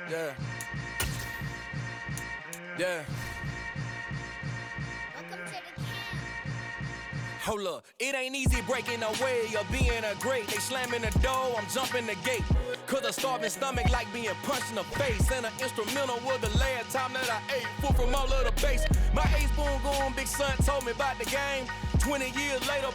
Yeah. Yeah. Hold up, it ain't easy breaking away or being a great. They slamming the door, I'm jumping the gate. Cause a starving stomach like being punched in the face. And an instrumental was the last time that I ate. Food from all of the bass. My ace boom goon, big son told me about the game. 20 years later,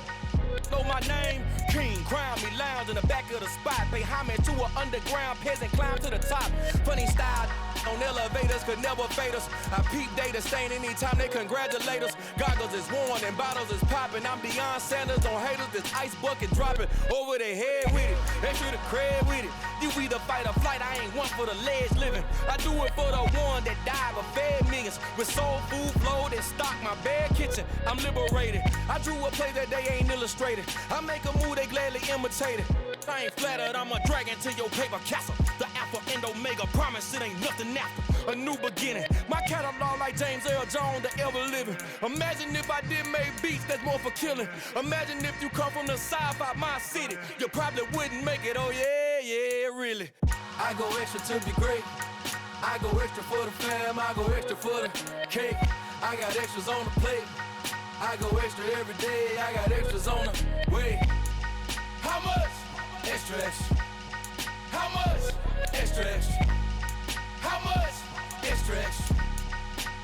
know my name. King, crown me, lounge in the back of the spot. Pay homage to an underground peasant, climb to the top. Funny style on elevators could never fade us. I peep data stain anytime they congratulate us. Goggles is worn and bottles is popping. I'm Deion Sanders on haters, this ice bucket dropping over their head with it. They should have cred with it. You either fight or flight, I ain't one for the ledge living. I do it for the one that died but fed millions. With soul food flowed and stock my bare kitchen. I'm liberated. I drew a play that they ain't illustrated. I make a move, they gladly imitate it. I ain't flattered, I'm a dragon to your paper castle. The Alpha and Omega, promise it ain't nothing after. A new beginning. My catalog like James Earl Jones, the ever living. Imagine if I did make beats that's more for killing. Imagine if you come from the south out my city. You probably wouldn't make it, oh yeah, really. I go extra to be great. I go extra for the fam, I go extra for the cake. I got extras on the plate. I go extra every day, I got extras on the way. How much? Extra, extra. How much? Extra, extra. How much? Extra, extra.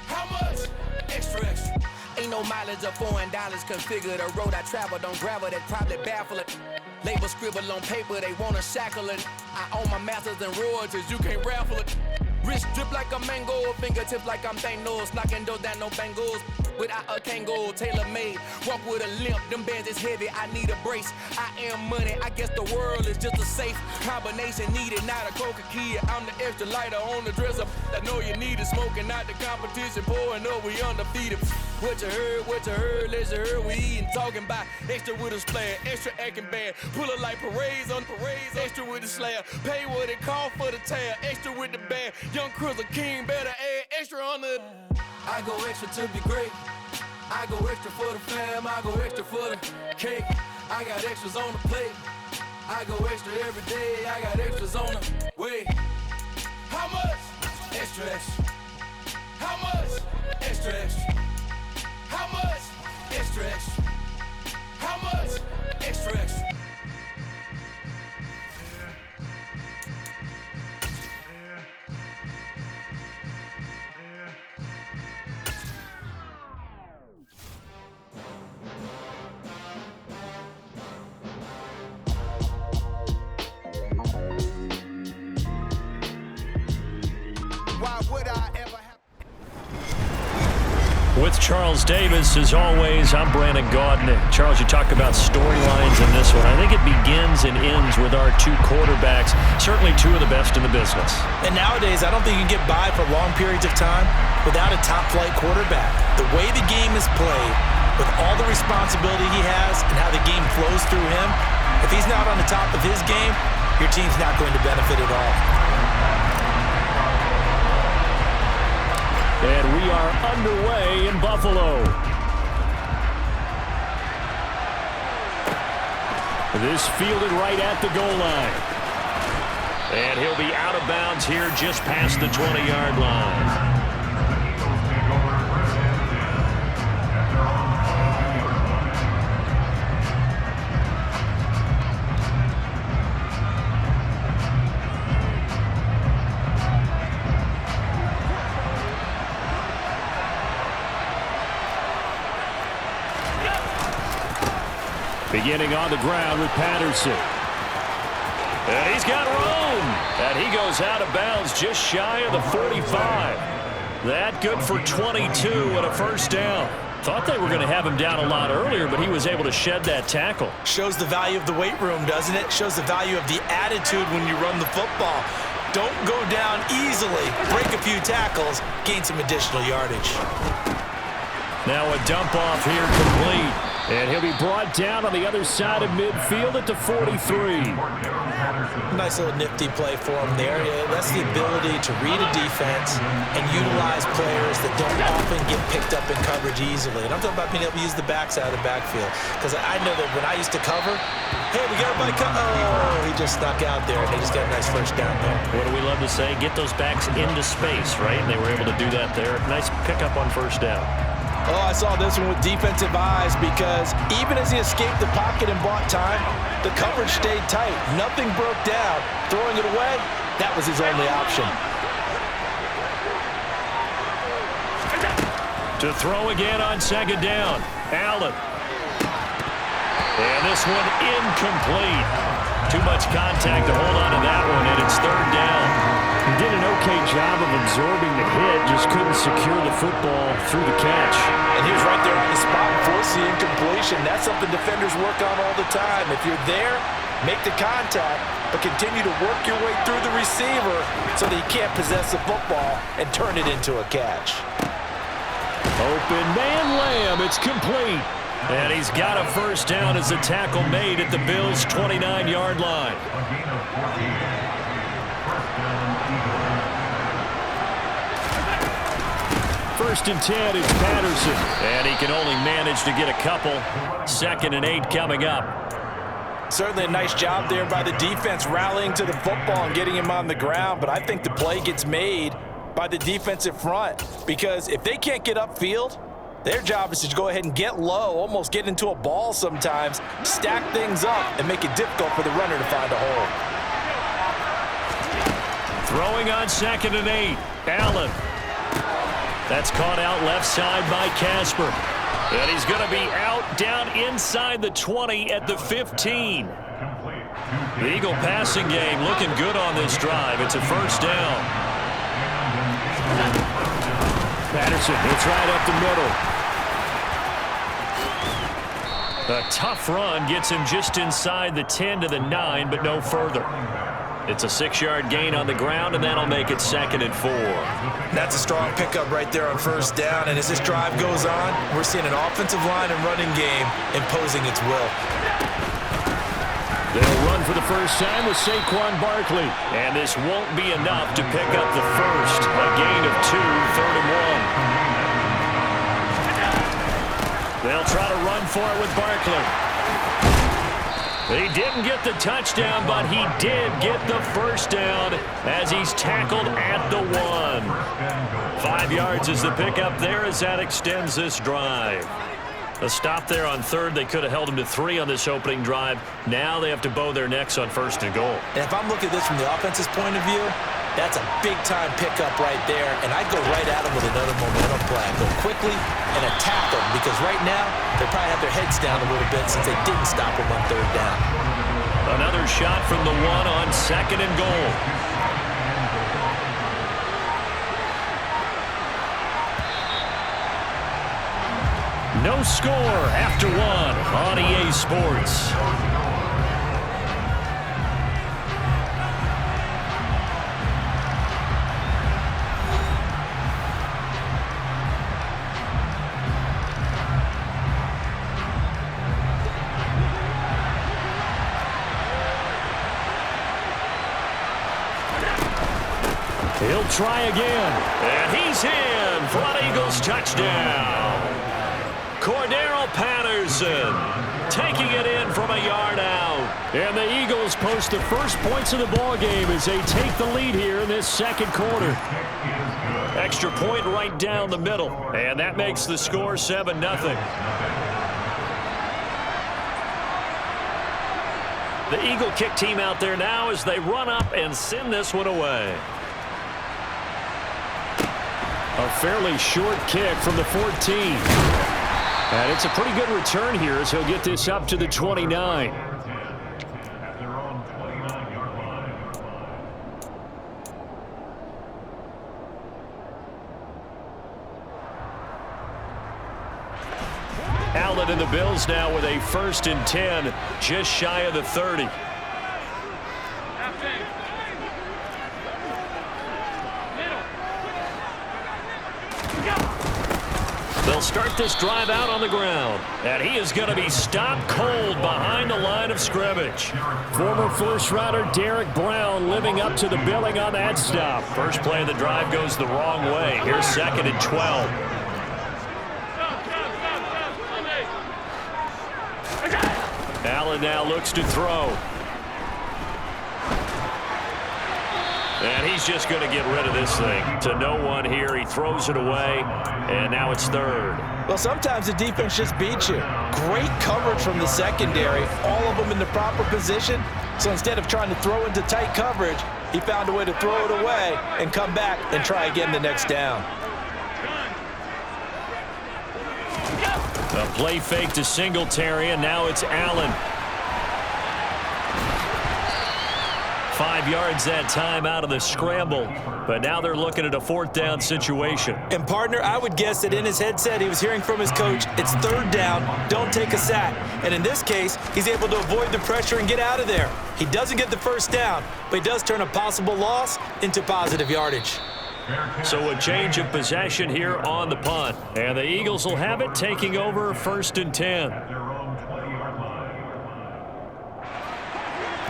How much? Extra, extra. Ain't no mileage of $4 configure the road I travel. Don't gravel, that probably baffle it. Label scribble on paper, they wanna shackle it. I own my masters and royalties, you can't raffle it. Wrist drip like a mango, fingertips like I'm Thanos. Knocking those down, no bangles. Without a Kangol, tailor-made. Walk with a limp, them bands is heavy, I need a brace. I am money, I guess the world is just a safe combination needed, not a coca key. I'm the extra lighter on the dresser. I know you need it, smoking out the competition, pouring up, we undefeated. What you heard, let you heard, we eating, talking about extra with a splash, extra acting bad. Pull it like parades on parades, extra with the slab. Pay what it cost for the tab, extra with the bag. Young Cruiser King, better add extra on the. I go extra to be great. I go extra for the fam, I go extra for the cake. I got extras on the plate. I go extra every day, I got extras on the way. How much? Extra, extra. How much? Extra, extra. How much? Extra, extra. How much? Extra, extra. With Charles Davis, as always, I'm Brandon Gaudin. Charles, you talk about storylines in this one. I think it begins and ends with our two quarterbacks, certainly two of the best in the business. And nowadays, I don't think you can get by for long periods of time without a top-flight quarterback. The way the game is played, with all the responsibility he has and how the game flows through him, if he's not on the top of his game, your team's not going to benefit at all. And we are underway in Buffalo. This fielded right at the goal line. And he'll be out of bounds here just past the 20-yard line. Beginning on the ground with Patterson. And he's got room. And he goes out of bounds just shy of the 45. That good for 22 and a first down. Thought they were going to have him down a lot earlier, but he was able to shed that tackle. Shows the value of the weight room, doesn't it? Shows the value of the attitude when you run the football. Don't go down easily. Break a few tackles. Gain some additional yardage. Now a dump off here complete. And he'll be brought down on the other side of midfield at the 43. Nice little nifty play for him there. Yeah, that's the ability to read a defense and utilize players that don't often get picked up in coverage easily. And I'm talking about being able to use the backside of the backfield. Because I know that when I used to cover, hey, we got everybody cover. Oh, he just snuck out there, and they just got a nice first down there. What do we love to say? Get those backs into space, right? And they were able to do that there. Nice pickup on first down. Oh, I saw this one with defensive eyes because even as he escaped the pocket and bought time, the coverage stayed tight. Nothing broke down. Throwing it away, that was his only option. To throw again on second down. Allen. And this one incomplete. Too much contact to hold on to that one, and it's third down. He did an okay job of absorbing the hit, just couldn't secure the football through the catch. And he was right there on the spot and forced the incompletion. That's something defenders work on all the time. If you're there, make the contact, but continue to work your way through the receiver so that he can't possess the football and turn it into a catch. Open man Lamb, it's complete. And he's got a first down as the tackle made at the Bills' 29-yard line. First and 10, it's Patterson. And he can only manage to get a couple. 2nd and 8 coming up. Certainly a nice job there by the defense rallying to the football and getting him on the ground. But I think the play gets made by the defensive front. Because if they can't get upfield, their job is to go ahead and get low, almost get into a ball sometimes, stack things up, and make it difficult for the runner to find a hole. Throwing on 2nd and 8, Allen. That's caught out left side by Casper. And he's going to be out down inside the 20 at the 15. The Eagle passing game looking good on this drive. It's a first down. Patterson hits right up the middle. A tough run gets him just inside the 10 to the 9, but no further. It's a 6-yard gain on the ground, and that'll make it 2nd and 4. That's a strong pickup right there on first down. And as this drive goes on, we're seeing an offensive line and running game imposing its will. They'll run for the first time with Saquon Barkley. And this won't be enough to pick up the first. A gain of 2, 3rd and 1. They'll try to run for it with Barkley. He didn't get the touchdown, but he did get the first down as he's tackled at the 1. 5 yards is the pickup there as that extends this drive. A stop there on 3rd. They could have held him to 3 on this opening drive. Now they have to bow their necks on 1st and goal. And if I'm looking at this from the offense's point of view, that's a big-time pickup right there. And I'd go right at him with another momentum play. Go quickly and attack them because right now they probably have their heads down a little bit since they didn't stop him on 3rd down. Another shot from the 1 on 2nd and goal. No score after 1 on EA Sports. He'll try again. And he's in for an Eagles touchdown. Cordero Patterson taking it in from a yard out. And the Eagles post the first points of the ball game as they take the lead here in this 2nd quarter. Extra point right down the middle. And that makes the score 7-0. The Eagle kick team out there now as they run up and send this one away. A fairly short kick from the 14. And it's a pretty good return here as he'll get this up to the 29. Allen and the Bills now with a 1st and 10, just shy of the 30. They'll start this drive out on the ground. And he is going to be stopped cold behind the line of scrimmage. Former first-rounder Derek Brown living up to the billing on that stop. First play of the drive goes the wrong way. Here's 2nd and 12. Allen now looks to throw. And he's just going to get rid of this thing. To no one here. He throws it away. And now it's 3rd. Well, sometimes the defense just beats you. Great coverage from the secondary. All of them in the proper position. So instead of trying to throw into tight coverage, he found a way to throw it away and come back and try again the next down. A play fake to Singletary, and now it's Allen. 5 yards that time out of the scramble, but now they're looking at a 4th down situation. And, partner, I would guess that in his headset he was hearing from his coach, it's 3rd down, don't take a sack. And in this case, he's able to avoid the pressure and get out of there. He doesn't get the 1st down, but he does turn a possible loss into positive yardage. So a change of possession here on the punt. And the Eagles will have it, taking over 1st and 10.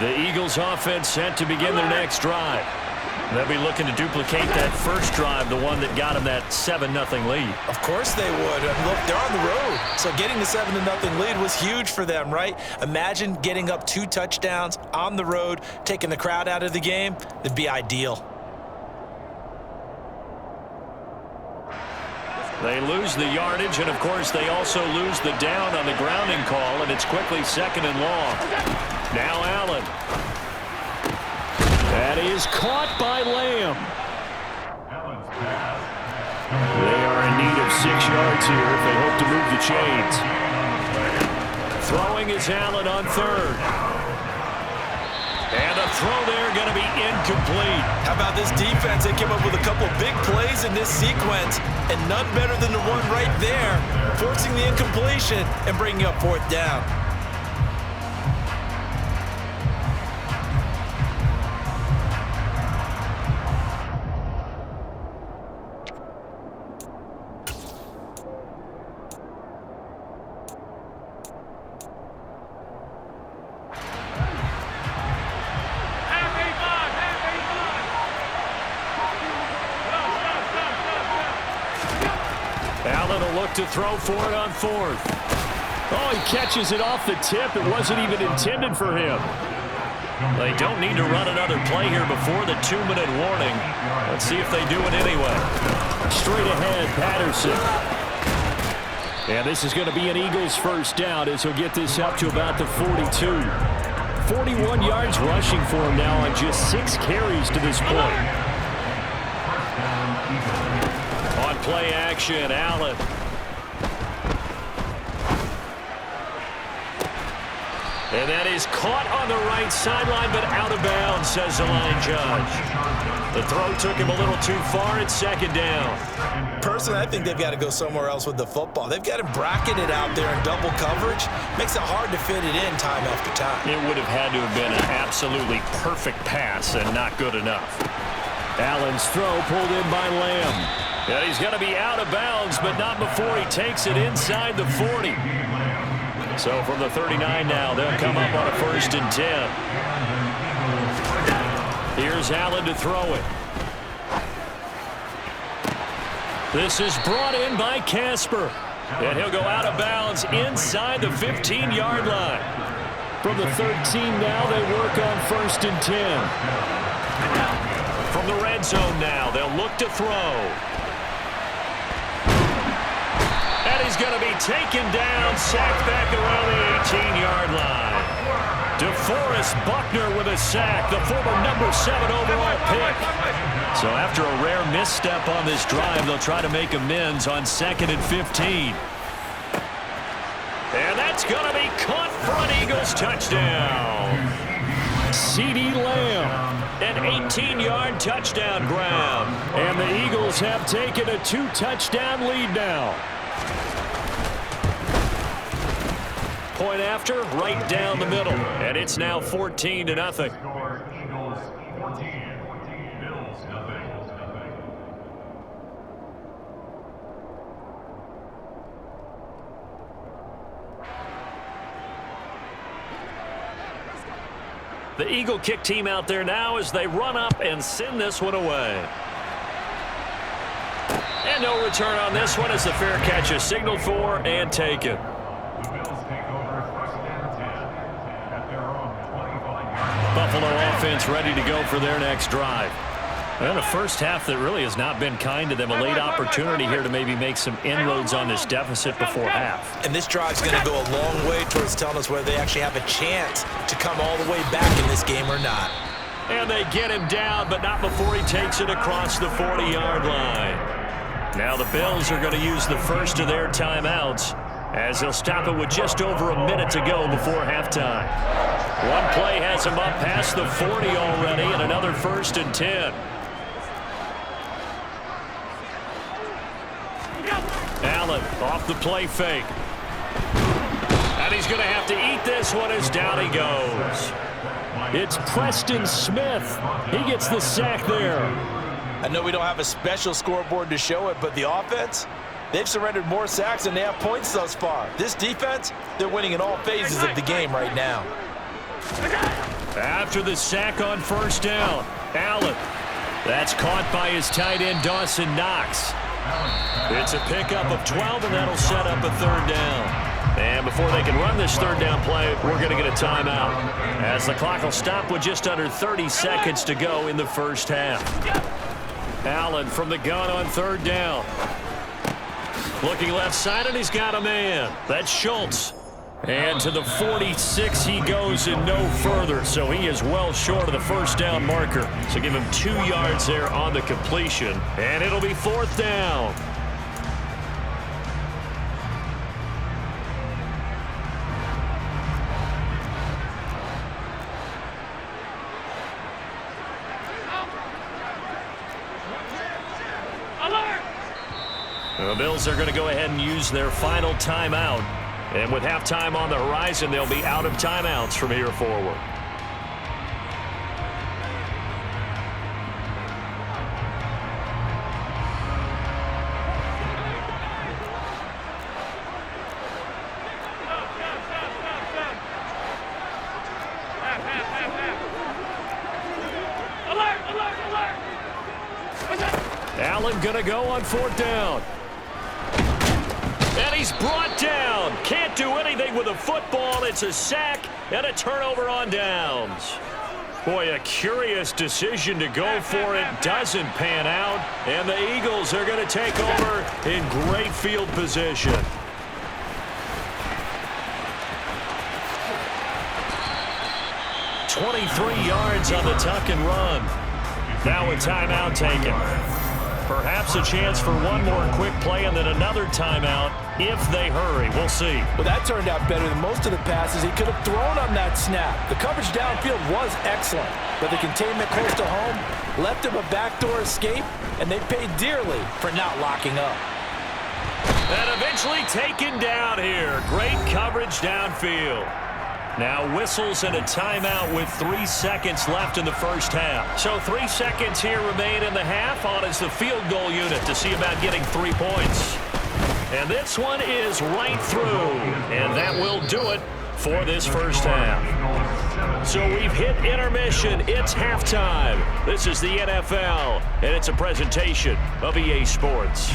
The Eagles offense set to begin their next drive. They'll be looking to duplicate that first drive, the one that got them that 7-0 lead. Of course they would. And look, they're on the road. So getting the 7-0 lead was huge for them, right? Imagine getting up 2 touchdowns on the road, taking the crowd out of the game. It'd be ideal. They lose the yardage, and, of course, they also lose the down on the grounding call, and it's quickly 2nd and long. Now Allen. That is caught by Lamb. They are in need of 6 yards here if they hope to move the chains. Throwing is Allen on 3rd. And a throw there going to be incomplete. How about this defense? They came up with a couple big plays in this sequence, and none better than the one right there, forcing the incompletion and bringing up 4th down. Allen will look to throw for it on 4th. Oh, he catches it off the tip. It wasn't even intended for him. They don't need to run another play here before the 2-minute warning. Let's see if they do it anyway. Straight ahead, Patterson. And this is going to be an Eagles 1st down as he'll get this up to about the 42. 41 yards rushing for him now on just 6 carries to this point. On play action, Allen. And that is caught on the right sideline, but out of bounds, says the line judge. The throw took him a little too far. It's 2nd down. Personally, I think they've got to go somewhere else with the football. They've got him bracketed out there in double coverage. Makes it hard to fit it in time after time. It would have had to have been an absolutely perfect pass and not good enough. Allen's throw pulled in by Lamb. Yeah, he's going to be out of bounds, but not before he takes it inside the 40. So from the 39 now, they'll come up on a 1st and 10. Here's Allen to throw it. This is brought in by Casper. And he'll go out of bounds inside the 15-yard line. From the 13 now, they work on 1st and 10. From the red zone now, they'll look to throw. And he's going to be taken down, sacked back around the 18-yard line. DeForest Buckner with a sack, the former number 7 overall pick. So after a rare misstep on this drive, they'll try to make amends on 2nd and 15. And that's going to be caught for an Eagles touchdown. CeeDee Lamb. An 18-yard touchdown grab. And the Eagles have taken a 2-touchdown lead now. Point after, right down the middle. And it's now 14-0. The Eagle kick team out there now as they run up and send this one away. And no return on this one as the fair catch is signaled for and taken. Buffalo offense ready to go for their next drive. Well, the first half that really has not been kind to them. A late opportunity here to maybe make some inroads on this deficit before half. And this drive's going to go a long way towards telling us whether they actually have a chance to come all the way back in this game or not. And they get him down, but not before he takes it across the 40-yard line. Now the Bills are going to use the first of their timeouts as they'll stop it with just over a minute to go before halftime. One play has him up past the 40 already, and another 1st and 10. Allen off the play fake. And he's going to have to eat this one as down he goes. It's Preston Smith. He gets the sack there. I know we don't have a special scoreboard to show it, but the offense, they've surrendered more sacks than they have points thus far. This defense, they're winning in all phases of the game right now. After the sack on 1st down, Allen. That's caught by his tight end, Dawson Knox. It's a pickup of 12, and that'll set up a 3rd down. And before they can run this 3rd down play, we're going to get a timeout, as the clock will stop with just under 30 seconds to go in the first half. Allen from the gun on 3rd down. Looking left side, and he's got a man. That's Schultz. And to the 46 he goes and no further, so he is well short of the 1st down marker. So give him 2 yards there on the completion, and it'll be 4th down. The Bills are going to go ahead and use their final timeout. And with halftime on the horizon, they'll be out of timeouts from here forward. Allen going to go on 4th down. And he's brought down. Can't do anything with a football. It's a sack and a turnover on downs. Boy, a curious decision to go for it. Doesn't pan out. And the Eagles are going to take over in great field position. "23 yards on the tuck and run. Now a timeout taken. Perhaps a chance for one more quick play and then another timeout if they hurry. We'll see. Well, that turned out better than most of the passes he could have thrown on that snap. The coverage downfield was excellent, but the containment close to home left him a backdoor escape, and they paid dearly for not locking up. And eventually taken down here. Great coverage downfield. Now whistles and a timeout with 3 seconds left in the first half. So 3 seconds here remain in the half. On is the field goal unit to see about getting 3 points. And this one is right through. And that will do it for this first half. So we've hit intermission. It's halftime. This is the NFL, and it's a presentation of EA Sports.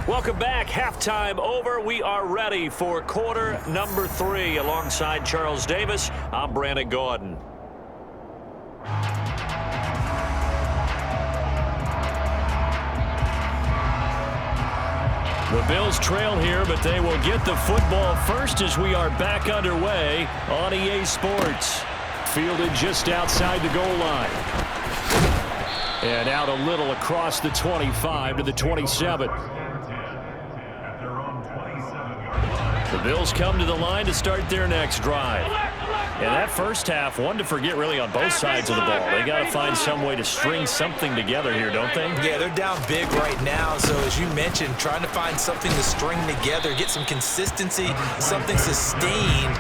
Welcome back. Halftime over. We are ready for quarter number 3. Alongside Charles Davis, I'm Brandon Gordon. The Bills trail here, but they will get the football first as we are back underway on EA Sports. Fielded just outside the goal line. And out a little across the 25 to the 27. The Bills come to the line to start their next drive. And that first half, one to forget really on both sides of the ball. They got to find some way to string something together here, don't they? Yeah, they're down big right now. So as you mentioned, trying to find something to string together, get some consistency, something sustained,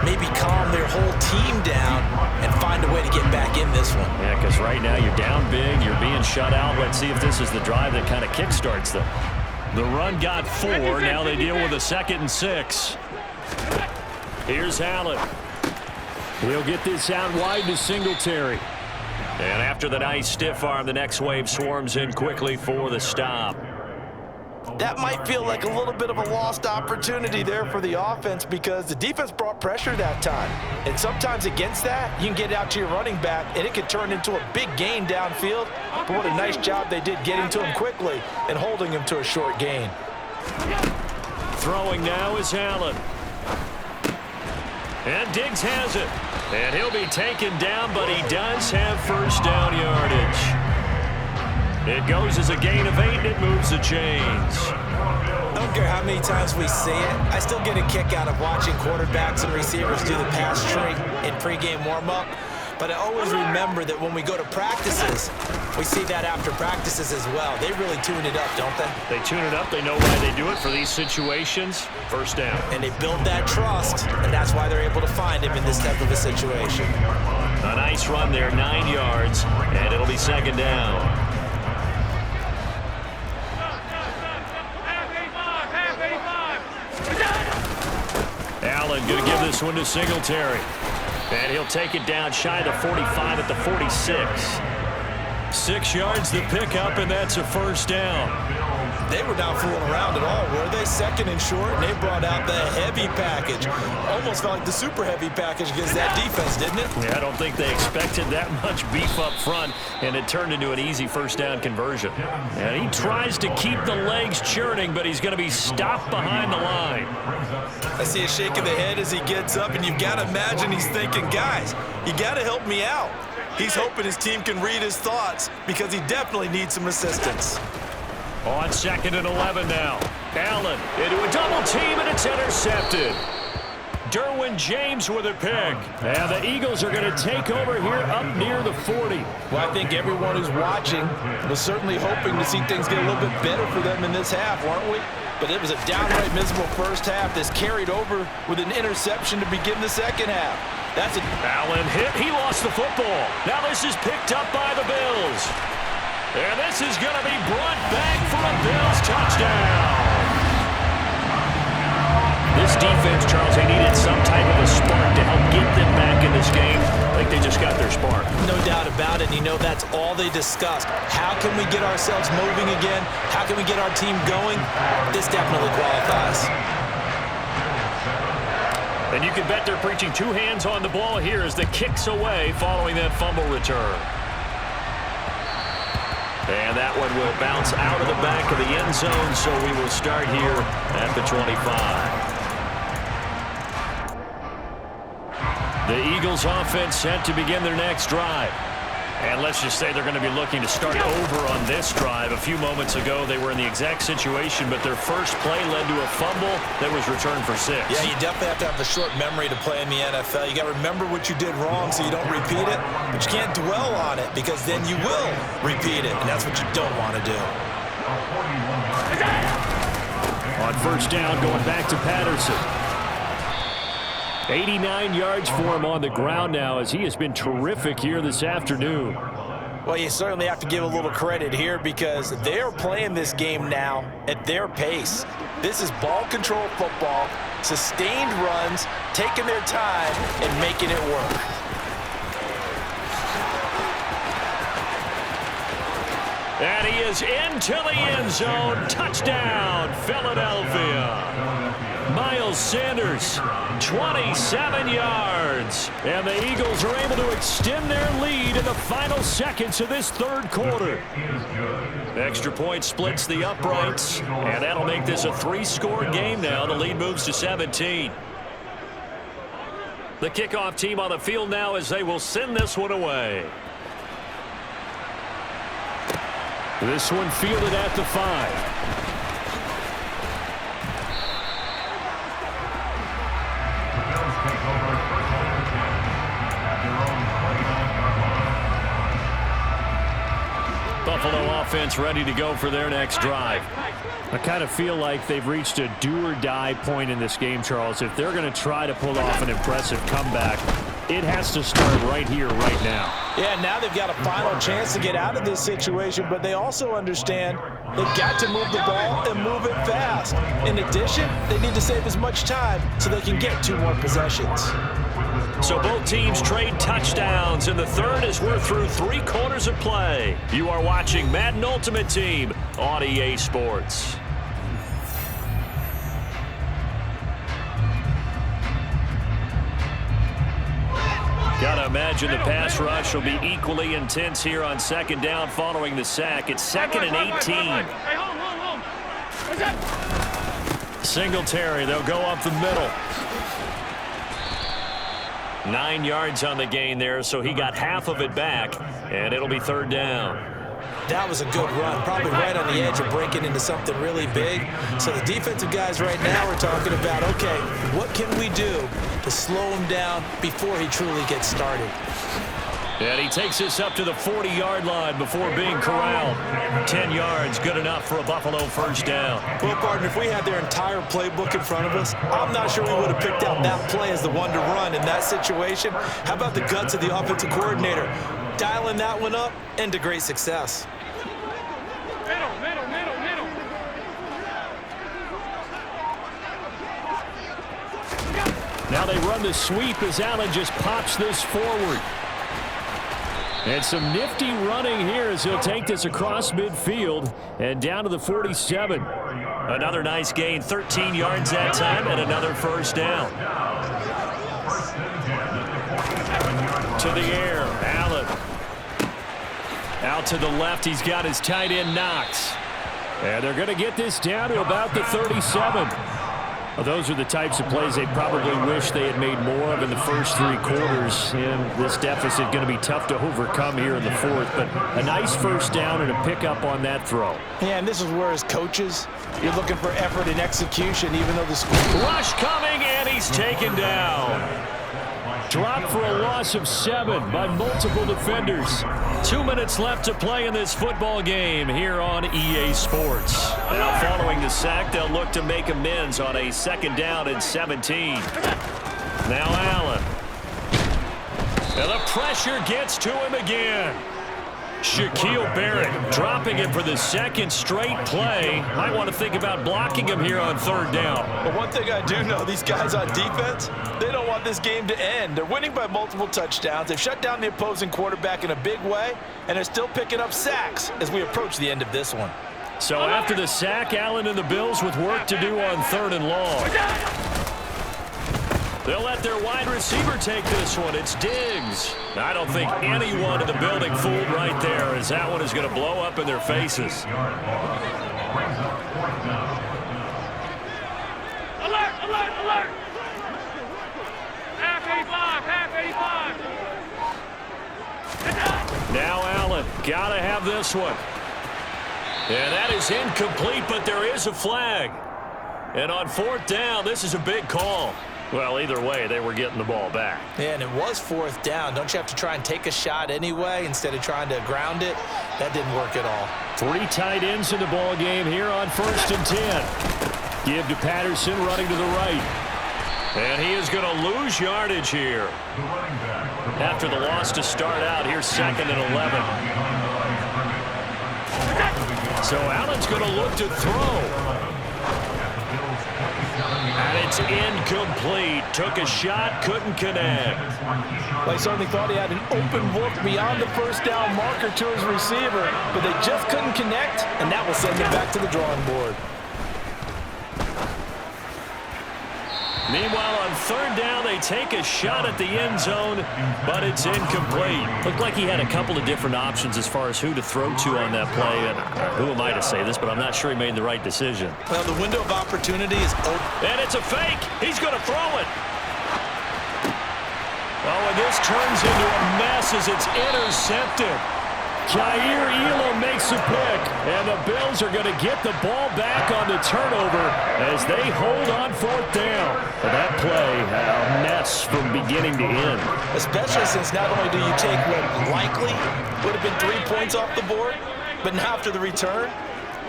maybe calm their whole team down and find a way to get back in this one. Yeah, because right now you're down big, you're being shut out. Let's see if this is the drive that kind of kickstarts them. The run got 4. Now they deal with a 2nd and 6. Here's Allen. He'll get this out wide to Singletary. And after the nice stiff arm, the next wave swarms in quickly for the stop. That might feel like a little bit of a lost opportunity there for the offense because the defense brought pressure that time. And sometimes against that, you can get out to your running back, and it could turn into a big gain downfield. But what a nice job they did getting to him quickly and holding him to a short gain. Throwing now is Allen. And Diggs has it. And he'll be taken down, but he does have first down yardage. It goes as a gain of 8, and it moves the chains. I don't care how many times we see it. I still get a kick out of watching quarterbacks and receivers do the pass tree in pregame warm-up. But I always remember that when we go to practices, we see that after practices as well. They really tune it up, don't they? They tune it up. They know why they do it for these situations. First down. And they build that trust, and that's why they're able to find him in this type of a situation. A nice run there, 9 yards, and it'll be 2nd down. Allen going to give this one to Singletary. And he'll take it down shy of the 45 at the 46. 6 yards to pick up, and that's a first down. They were not fooling around at all, were they? 2nd and short, and they brought out the heavy package. Almost felt like the super heavy package against that defense, didn't it? Yeah, I don't think they expected that much beef up front, and it turned into an easy first down conversion. And he tries to keep the legs churning, but he's going to be stopped behind the line. I see a shake of the head as he gets up, and you've got to imagine he's thinking, guys, you got to help me out. He's hoping his team can read his thoughts because he definitely needs some assistance. On 2nd and 11 now. Allen into a double team, and it's intercepted. Derwin James with a pick. And the Eagles are going to take over here up near the 40. Well, I think everyone who's watching was certainly hoping to see things get a little bit better for them in this half, weren't we? But it was a downright miserable first half that's carried over with an interception to begin the second half. That's Allen hit. He lost the football. Now this is picked up by the Bills. And this is going to be brought back for a Bills touchdown. This defense, Charles, they needed some type of a spark to help get them back in this game. I think they just got their spark. No doubt about it. You know, that's all they discussed. How can we get ourselves moving again? How can we get our team going? This definitely qualifies. And you can bet they're preaching 2 hands on the ball here as the kick's away following that fumble return. And that one will bounce out of the back of the end zone, so we will start here at the 25. The Eagles offense set to begin their next drive. And let's just say they're going to be looking to start over on this drive. A few moments ago, they were in the exact situation, but their first play led to a fumble that was returned for 6. Yeah, you definitely have to have a short memory to play in the NFL. You got to remember what you did wrong so you don't repeat it, but you can't dwell on it because then you will repeat it, and that's what you don't want to do. On first down, going back to Patterson. 89 yards for him on the ground now as he has been terrific here this afternoon. Well, you certainly have to give a little credit here because they're playing this game now at their pace. This is ball control football, sustained runs, taking their time, and making it work. And he is into the end zone. Touchdown, Philadelphia. Miles Sanders, 27 yards. And the Eagles are able to extend their lead in the final seconds of this third quarter. Extra point splits the uprights, and that'll make this a 3-score game now. The lead moves to 17. The kickoff team on the field now as they will send this one away. This one fielded at the 5. Buffalo offense ready to go for their next drive. I kind of feel like they've reached a do-or-die point in this game, Charles. If they're going to try to pull off an impressive comeback, it has to start right here, right now. Yeah, now they've got a final chance to get out of this situation, but they also understand they've got to move the ball and move it fast. In addition, they need to save as much time so they can get 2 more possessions. So both teams trade touchdowns in the third as we're through 3 quarters of play. You are watching Madden Ultimate Team on EA Sports. Gotta imagine the pass rush will be equally intense here on second down following the sack. It's 2nd and 18. Singletary, they'll go up the middle. 9 yards on the gain there, so he got half of it back, and it'll be 3rd down. That was a good run, probably right on the edge of breaking into something really big. So the defensive guys right now are talking about, okay, what can we do to slow him down before he truly gets started? And he takes this up to the 40-yard line before being corralled. 10 yards, good enough for a Buffalo first down. Well, partner, if we had their entire playbook in front of us, I'm not sure we would have picked out that play as the one to run in that situation. How about the guts of the offensive coordinator? Dialing that one up into great success. Now they run the sweep as Allen just pops this forward. And some nifty running here as he'll take this across midfield and down to the 47. Another nice gain, 13 yards that time, and another first down. To the air, Allen. Out to the left, he's got his tight end Knox. And they're going to get this down to about the 37. Well, those are the types of plays they probably wish they had made more of in the first 3 quarters. And this deficit going to be tough to overcome here in the 4th. But a nice first down and a pickup on that throw. Yeah, and this is where as coaches, you're looking for effort and execution, even though the rush coming, and he's taken down. Dropped for a loss of 7 by multiple defenders. 2 minutes left to play in this football game here on EA Sports. Now following the sack, they'll look to make amends on a 2nd down and 17. Now Allen. And the pressure gets to him again. Shaquille Barrett dropping it for the 2nd straight play. Might want to think about blocking him here on 3rd down. But one thing I do know, these guys on defense, they don't want this game to end. They're winning by multiple touchdowns. They've shut down the opposing quarterback in a big way, and they're still picking up sacks as we approach the end of this one. So after the sack, Allen and the Bills with work to do on 3rd and long. They'll let their wide receiver take this one. It's Diggs. I don't think anyone in the building fooled right there, as that one is going to blow up in their faces. Alert, alert, alert! Half 85, half 85. Now Allen, got to have this one. And that is incomplete, but there is a flag. And on 4th down, this is a big call. Well, either way, they were getting the ball back. Yeah, and it was 4th down. Don't you have to try and take a shot anyway instead of trying to ground it? That didn't work at all. 3 tight ends in the ball game here on 1st and 10. Give to Patterson running to the right. And he is going to lose yardage here. After the loss to start out, here's 2nd and 11. So Allen's going to look to throw. And it's incomplete. Took a shot, couldn't connect. Well, he certainly thought he had an open look beyond the 1st down marker to his receiver, but they just couldn't connect, and that will send him back to the drawing board. Meanwhile, on 3rd down, they take a shot at the end zone, but it's incomplete. Looked like he had a couple of different options as far as who to throw to on that play. And who am I to say this, but I'm not sure he made the right decision. Well, the window of opportunity is open. And it's a fake. He's going to throw it. Oh, and this turns into a mess as it's intercepted. Jair Elam makes a pick, and the Bills are going to get the ball back on the turnover as they hold on 4th down. But that play, a mess from beginning to end. Especially since not only do you take what likely would have been 3 points off the board, But now after the return,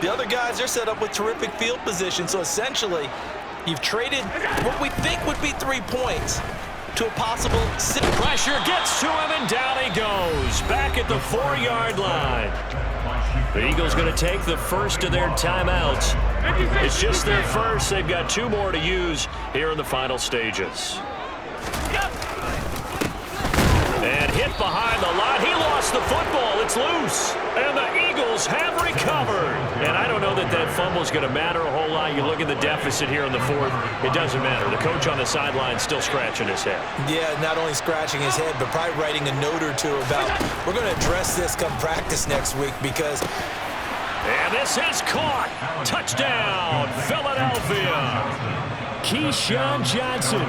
the other guys are set up with terrific field position. So essentially, you've traded what we think would be 3 points to a possible 6. Pressure gets to him, and down he goes. Back at the 4-yard line. The Eagles going to take the first of their timeouts. It's just their first. They've got 2 more to use here in the final stages. And hit behind the line. He lost the football. It's loose. And the Eagles have recovered. And I don't know that that fumble is going to matter a whole lot. You look at the deficit here in the 4th. It doesn't matter. The coach on the sideline still scratching his head. Yeah, not only scratching his head, but probably writing a note or two about, we're going to address this come practice next week because... And this is caught. Touchdown, Philadelphia. Keyshawn Johnson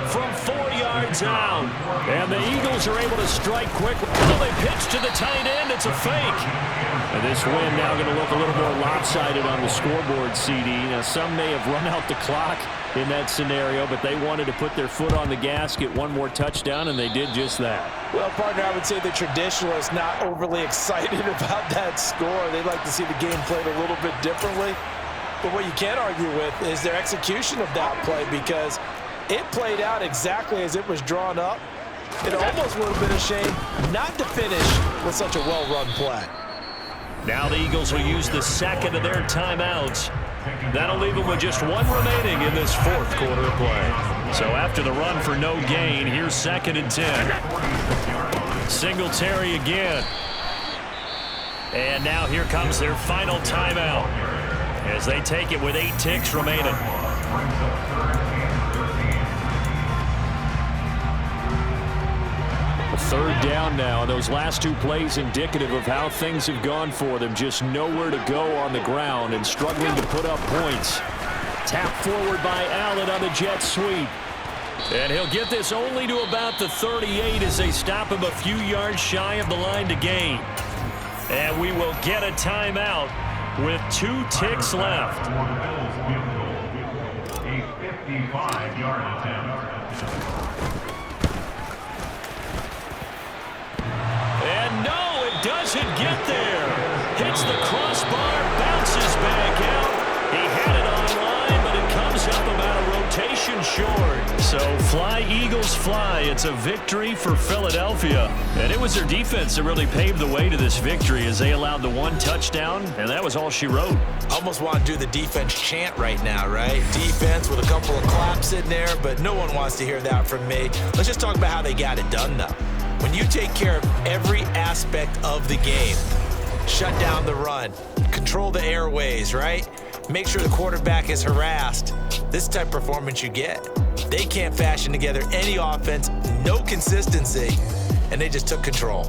from 4 yards out. And the Eagles are able to strike quick. Well, they pitch to the tight end. It's a fake. And this win now going to look a little more lopsided on the scoreboard, CD. Now, some may have run out the clock in that scenario, but they wanted to put their foot on the gas, get one more touchdown, and they did just that. Well, partner, I would say the traditionalists not overly excited about that score. They'd like to see the game played a little bit differently. But what you can't argue with is their execution of that play, because it played out exactly as it was drawn up. It almost would have been a shame not to finish with such a well-run play. Now the Eagles will use the second of their timeouts. That'll leave them with just 1 remaining in this 4th quarter of play. So after the run for no gain, here's 2nd and 10. Singletary again. And now here comes their final timeout as they take it with 8 ticks remaining. Third down now. Those last 2 plays indicative of how things have gone for them. Just nowhere to go on the ground and struggling to put up points. Tap forward by Allen on the jet sweep. And he'll get this only to about the 38 as they stop him a few yards shy of the line to gain. And we will get a timeout with 2 ticks left. A 55-yard attempt. And no, it doesn't get there. Hits the crossbar, bounces back out. He had it online, but it comes up about a rotation short. So fly, Eagles, fly. It's a victory for Philadelphia. And it was their defense that really paved the way to this victory as they allowed the 1 touchdown, and that was all she wrote. Almost want to do the defense chant right now, right? Defense with a couple of claps in there, but no one wants to hear that from me. Let's just talk about how they got it done, though. When you take care of every aspect of the game, shut down the run, control the airways, right? Make sure the quarterback is harassed. This type of performance you get. They can't fashion together any offense, no consistency, and they just took control.